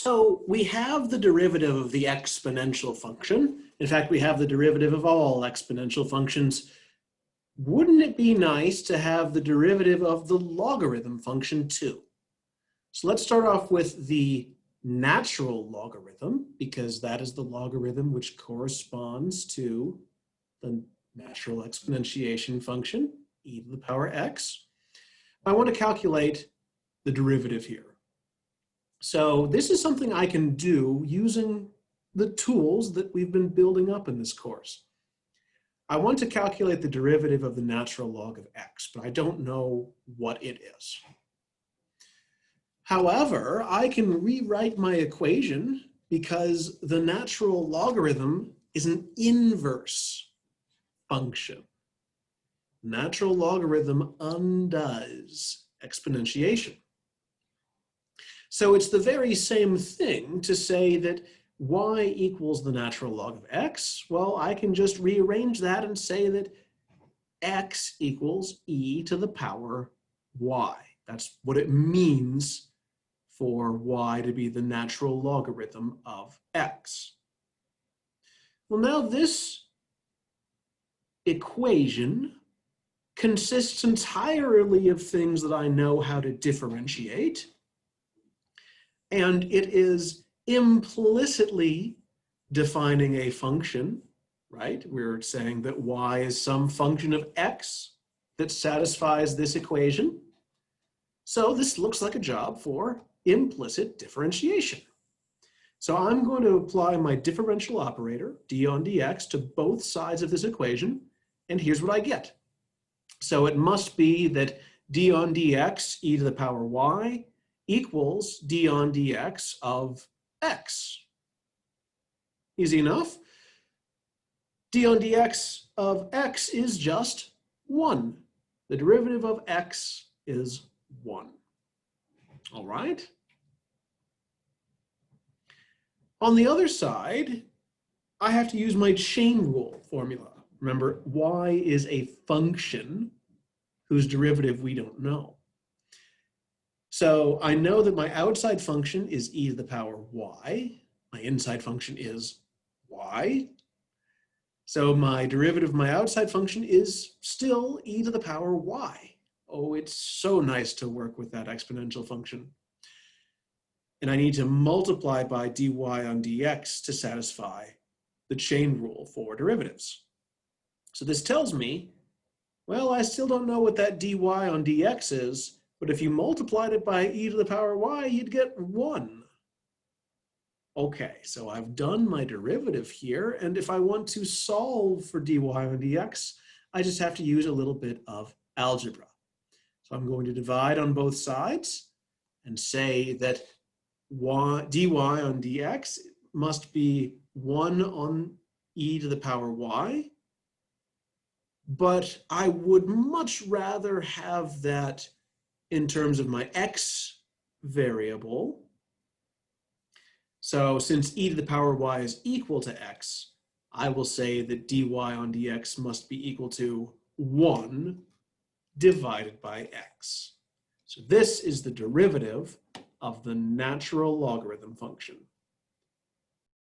So we have the derivative of the exponential function. In fact, we have the derivative of all exponential functions. Wouldn't it be nice to have the derivative of the logarithm function too? So let's start off with the natural logarithm, because that is the logarithm which corresponds to the natural exponentiation function, e to the power x. I want to calculate the derivative here. So this is something I can do using the tools that we've been building up in this course. I want to calculate the derivative of the natural log of x, but I don't know what it is. However, I can rewrite my equation because the natural logarithm is an inverse function. Natural logarithm undoes exponentiation. So it's the very same thing to say that y equals the natural log of x. Well, I can just rearrange that and say that x equals e to the power y. That's what it means for y to be the natural logarithm of x. Well, now this equation consists entirely of things that I know how to differentiate. And it is implicitly defining a function, right? We're saying that y is some function of x that satisfies this equation. So this looks like a job for implicit differentiation. So I'm going to apply my differential operator, d on dx, to both sides of this equation, and here's what I get. So it must be that d on dx, e to the power y, equals d on dx of x. Easy enough. D on dx of x is just 1. The derivative of x is 1. All right. On the other side, I have to use my chain rule formula. Remember, y is a function whose derivative we don't know. So I know that my outside function is e to the power y. My inside function is y. So my derivative of my outside function is still e to the power y. Oh, it's so nice to work with that exponential function. And I need to multiply by dy on dx to satisfy the chain rule for derivatives. So this tells me, well, I still don't know what that dy on dx is, but if you multiplied it by e to the power y, you'd get 1. Okay, so I've done my derivative here, and if I want to solve for dy on dx, I just have to use a little bit of algebra. So I'm going to divide on both sides and say that dy on dx must be 1 on e to the power y, but I would much rather have that in terms of my x variable. So since e to the power y is equal to x, I will say that dy on dx must be equal to 1 divided by x. So this is the derivative of the natural logarithm function.